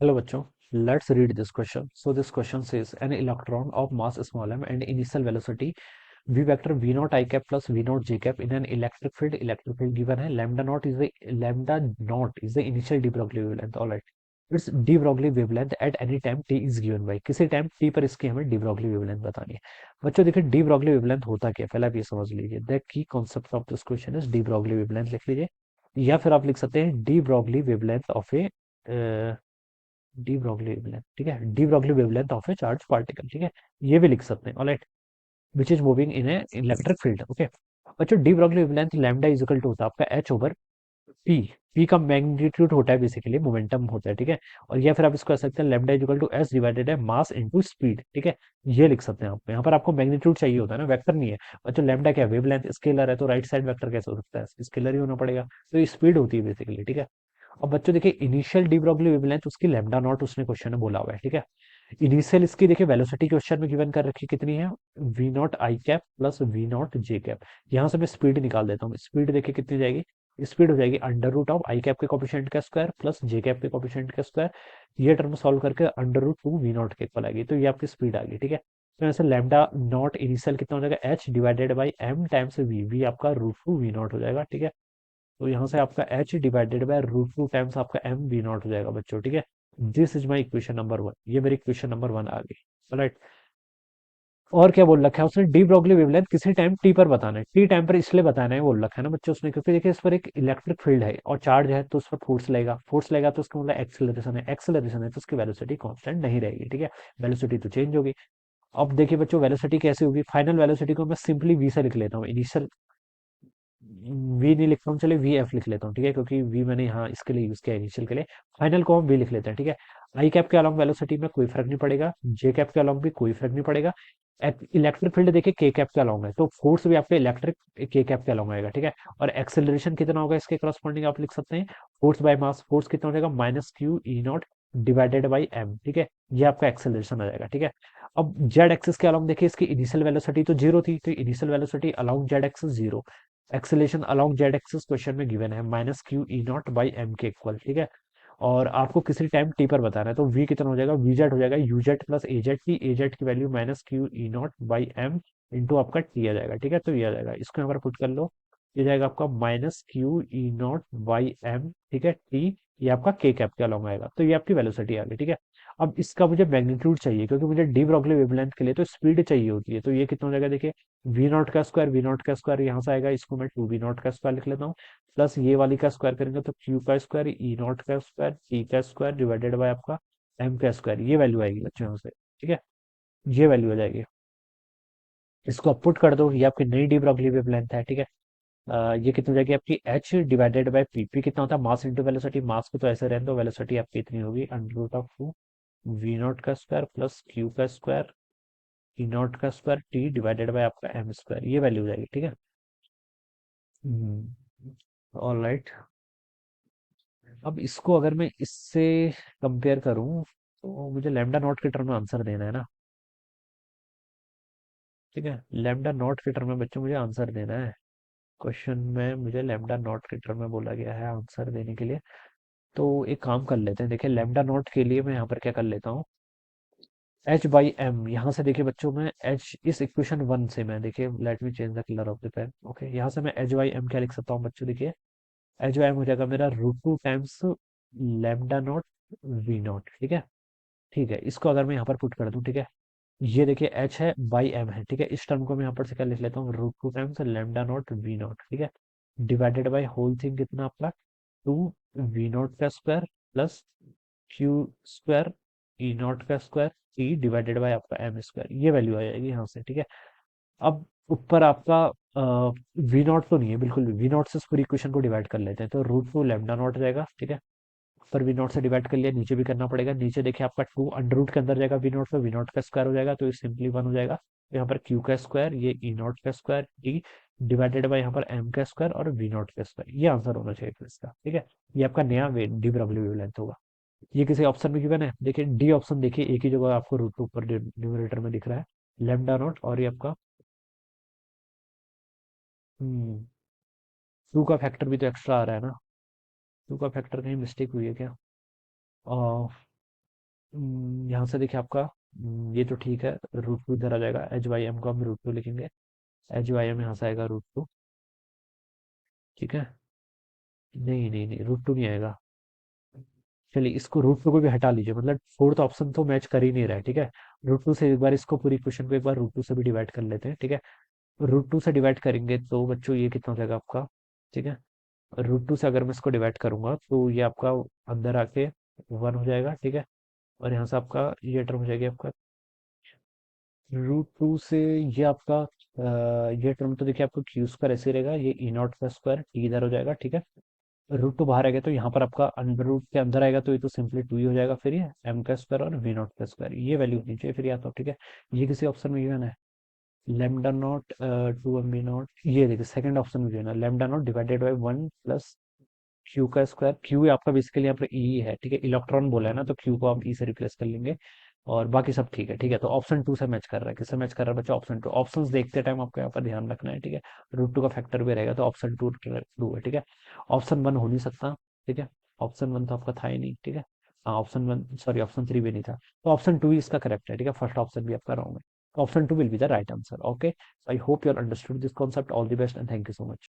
Hello बच्चों, let's read this question. So this question says an electron of mass small m and initial velocity v vector v naught I cap plus v naught j cap in an electric field given है lambda naught is the initial de Broglie wavelength. All right, its de Broglie wavelength at any time t is given by किसी time t पर इसकी हमें de Broglie wavelength बतानी है. बच्चों देखिए de Broglie wavelength होता क्या है, पहले आप ये समझ लीजिए. The key concept of this question is de Broglie wavelength लिख लीजिए, या फिर आप लिख सकते हैं de Broglie wavelength of a de Broglie wavelength. ठीक है, de Broglie wavelength of a charge particle. ठीक है, ये भी लिख सकते हैं. Alright, which is moving in a electric field. Okay बच्चों, de Broglie wavelength lambda is equal to होता है आपका एच ओवर पी. पी का मैग्नीट्यूड होता है बेसिकली मोमेंटम होता है. ठीक है, और या फिर आप इसको कह सकते हैं lambda is equal to S divided है मास इनटू स्पीड. ठीक है, ये लिख सकते हैं आप. यहाँ पर आपको मैग्नीट्यूड चाहिए होता है ना, वेक्टर नहीं है. बच्चों लैम्डा क्या है, वेवलेंथ स्केलर है, तो राइट साइड वेक्टर कैसे हो सकता है, स्केलर ही होना पड़ेगा. तो ये स्पीड होती है बेसिकली. ठीक है, अब बच्चों देखिए इनिशियल डी ब्रॉगली वेवलेंथ उसकी लैम्डा नॉट उसने क्वेश्चन में बोला हुआ है. ठीक है, इनिशियल इसकी देखिए वेलोसिटी क्वेश्चन में गिवन कर रखी कितनी है, V naught I cap plus V naught J cap. यहाँ से मैं स्पीड निकाल देता हूँ. स्पीड देखिए कितनी जाएगी, स्पीड हो जाएगी under root of I cap के कोफिशिएंट का स्क्वायर प्लस जे कैप के कोफिशिएंट का स्क्वायर. ये टर्म सॉल्व करके under root two V naught के इक्वल आएगी. तो ये आपकी स्पीड आ गई. ठीक है, तो यहाँ से लैम्डा नॉट इनिशियल कितना हो जाएगा, H divided by M times V. V आपका रूट टू वी नॉट हो जाएगा. ठीक है, तो यहाँ से आपका H divided by root two times आपका एम वी नॉट हो जाएगा बच्चों. ठीक है, this is my equation number one. ये मेरी इक्वेशन नंबर वन आ गई. राइट, और क्या बोल रखा है उसने, डी ब्रॉगली वेवलेंथ किसी टाइम टी पर बताना है. टी टाइम पर इसलिए बताना है बोल रखा है ना बच्चों उसने, क्योंकि देखिए इस पर एक इलेक्ट्रिक फील्ड है और चार्ज है, तो उस पर फोर्स लेगा तो उसका मतलब एक्सेलरेशन है तो उसकी वेलोसिटी कांस्टेंट नहीं रहेगी. ठीक है, वेलोसिटी तो चेंज होगी. अब देखिए बच्चों वेलोसिटी कैसे होगी, फाइनल वेलोसिटी को मैं सिंपली वी से लिख लेता हूँ. इनिशियल वी नहीं लिखता हूँ, चलिए वी एफ लिख लेता हूँ. ठीक है, क्योंकि वी मैंने यहाँ इसके लिए यूज किया इनिशियल के लिए. फाइनल को हम वी लिख लेते हैं. ठीक है, आई कैप के अलॉन्ग वेलोसिटी में कोई फर्क नहीं पड़ेगा, जे कैप के अलॉन्ग भी कोई फर्क नहीं पड़ेगा. इलेक्ट्रिक फील्ड देखिए के कैप के अलॉन्ग है, तो फोर्स भी आपके इलेक्ट्रिक के कैप के अलॉन्ग आएगा. ठीक है, और एक्सेलरेशन कितना होगा इसके करस्पॉन्डिंग आप लिख सकते हैं, फोर्स बाय मास. फोर्स कितना हो जाएगा, minus Q E naught divided by M. ठीक है, ये आपका एक्सेलरेशन आ जाएगा. ठीक है, अब जेड एक्सिस के अलॉन्ग देखिए इसकी इनिशियल वेलोसिटी तो जीरो थी, तो initial velocity along Z axis zero. Acceleration along Z axis question में गिवन है minus Q E not by M के इक्वल. ठीक है, और आपको किसी टाइम टी पर बताना है, तो वी कितना हो जाएगा, वी जेड हो जाएगा U Z plus A Z की value minus Q E not by M into आपका टी आ जाएगा. ठीक है, तो ये आ जाएगा, इसको यहाँ पर पुट कर लो. ये जाएगा आपका minus Q E not by M. ठीक है, टी ये आपका के कैप के अलॉन्ग आएगा. तो ये आपकी वेलोसिटी आ गई. ठीक है, अब इसका मुझे मैग्नीट्यूड चाहिए, क्योंकि मुझे डी ब्रॉगली वेवलेंथ के लिए तो स्पीड चाहिए होती है. तो ये कितना हो जाएगा देखिए, वी नॉट का स्क्वायर यहाँ से आएगा, इसको मैं टू वी नॉट का स्क्वायर लिख लेता हूँ, प्लस ये वाली का स्क्वायर करेंगे तो क्यू का स्क्वायर ई नॉट का स्क्वायर टी का स्क्वायर डिवाइडेड बाय आपका एम का स्क्वायर. ये वैल्यू आएगी बच्चों यहाँ से. ठीक है, ये वैल्यू आ जाएगी. इसको आप पुट कर दो, ये आपकी नई डी ब्रॉगली वेवलेंथ है. ठीक है, ये कितनी हो जाएगी आपकी H divided by P. P कितना होता है, मास इंटू वेलोसिटी. मास को तो ऐसे रहने दो, वेलोसिटी आपकी इतनी होगी under root of two V not का स्क्वायर प्लस क्यू का स्क्वायर ई नॉट का स्क्वायर टी डिवाइडेड बाय आपका एम स्क्वायर. ये वैल्यू हो जाएगी. ठीक है, ऑल राइट. अब इसको अगर मैं इससे कंपेयर करूं, तो मुझे लैम्डा नॉट के टर्म में आंसर देना है ना. ठीक है, लैम्डा नॉट के टर्म में बच्चों मुझे आंसर देना है. क्वेश्चन में मुझे लैम्डा नॉट के टर्म में बोला गया है आंसर देने के लिए. तो एक काम कर लेते हैं, देखिए लैम्डा नॉट के लिए मैं यहाँ पर क्या कर लेता हूँ, एच बाई एम. यहाँ से देखिए बच्चों मैं एच इस इक्वेशन वन से मैं देखिए, let me change the colour of the pen. Okay, यहाँ से मैं एच बाई एम क्या लिख सकता हूँ बच्चों, देखिए एच बाई एम हो जाएगा मेरा root two times lambda not V not. ठीक है, ठीक है, इसको अगर मैं यहाँ पर पुट कर दूं. ठीक है, ये देखिए एच है बाई एम है. ठीक है, इस टर्म को मैं यहाँ पर से क्या लिख लेता हूँ, root two times lambda not V not. ठीक है, डिवाइडेड बाई होल थिंग कितना आपका टू वी नॉट का square plus Q square E not का स्क्वायर टी डिवाइडेड बाय आपका एम स्क्वायर. ये वैल्यू आ जाएगी यहाँ से. ठीक है, अब ऊपर आपका वी नॉट तो नहीं है बिल्कुल भी, वी नॉट से इस पूरी इक्वेशन को डिवाइड कर लेते हैं, तो रूट टू लैम्डा नॉट जाएगा. ठीक है, पर वी नॉट से डिवाइड कर लिया, नीचे भी करना पड़ेगा. नीचे देखिए आपका टू अंडर रूट के अंदर जाएगा वी नॉट, पे वी नॉट का स्क्वायर हो जाएगा, तो ये सिंपली वन हो जाएगा. तो यहाँ पर क्यू का स्क्वायर, ये ई नॉट का स्क्वायर टी डिवाइडेड बाय यहाँ पर एम का स्क्वायर और वी नॉट का स्क्वायर. ये आंसर होना चाहिए फिर इसका. ठीक है, ये आपका नया डी ब्रॉगली वेवलेंथ होगा. ये किसी ऑप्शन में गिवन है, देखिए डी ऑप्शन देखिए एक ही जगह आपको रूट टू ऊपर न्यूमरेटर में दिख रहा है, लेमडा नॉट. और ये आपका टू का फैक्टर भी तो एक्स्ट्रा आ रहा है ना. टू का फैक्टर कहीं मिस्टेक हुई है क्या. यहाँ से देखिए आपका ये तो ठीक है, रूट टू इधर आ जाएगा, एच वाई एम को हम रूट टू लिखेंगे, एच वाई एम यहाँ से आएगा रूट टू। ठीक है, नहीं नहीं नहीं, रूट टू नहीं आएगा। चलिए इसको रूट टू को भी हटा लीजिए, मतलब फोर्थ ऑप्शन तो मैच कर ही नहीं रहा है। ठीक है, रूट टू से एक बार इसको पूरी क्वेश्चन को एक बार रूट टू से भी डिवाइड कर लेते हैं। ठीक है, रूट टू से डिवाइड करेंगे तो बच्चों ये कितना हो जाएगा आपका। ठीक है, रूट टू से अगर मैं इसको डिवाइड करूंगा तो ये आपका अंदर आके वन हो जाएगा। ठीक है, और यहाँ से आपका ये टर्म हो जाएगी आपका रूट टू से, ये आपका ये टर्म तो देखिए आपका क्यू स्क्वायर ऐसे ही रहेगा, ये ई नॉट का स्क्वायर टी इधर हो जाएगा। ठीक है, रूट टू बाहर आएगा तो यहाँ पर आपका अंडर रूट के अंदर आएगा तो ये तो सिंपली टू ही हो जाएगा, फिर ये एम का स्क्वायर और वी नॉट का स्क्वायर, ये वैल्यू होनी चाहिए फिर या तो। ठीक है, ये किसी ऑप्शन में गिवन है, lambda not two M B not, ये देखिए सेकंड ऑप्शन में गिवन है, lambda not divided by one plus Q का स्क्वायर। क्यू आपका बेसिकली यहाँ पर ई है। ठीक है, इलेक्ट्रॉन बोला है ना, तो क्यू को आप ई से रिप्लेस कर लेंगे, और बाकी सब ठीक है। ठीक है, तो ऑप्शन टू से मैच कर रहा है, किससे मैच कर रहा है बच्चा, ऑप्शन टू। ऑप्शंस देखते टाइम आपको यहाँ पर ध्यान रखना है। ठीक है, रूट टू का फैक्टर भी रहेगा तो ऑप्शन टू ट्रू है। ठीक है, ऑप्शन वन हो नहीं सकता। ठीक है, ऑप्शन वन तो आपका था ही नहीं। ठीक है, हाँ option one, sorry option three भी नहीं था, तो ऑप्शन टू ही इसका करेक्ट है। ठीक है, फर्स्ट ऑप्शन भी आपका रॉन्ग है, option two will be the right answer. Okay, I hope you understood this concept, all the best and thank you so much.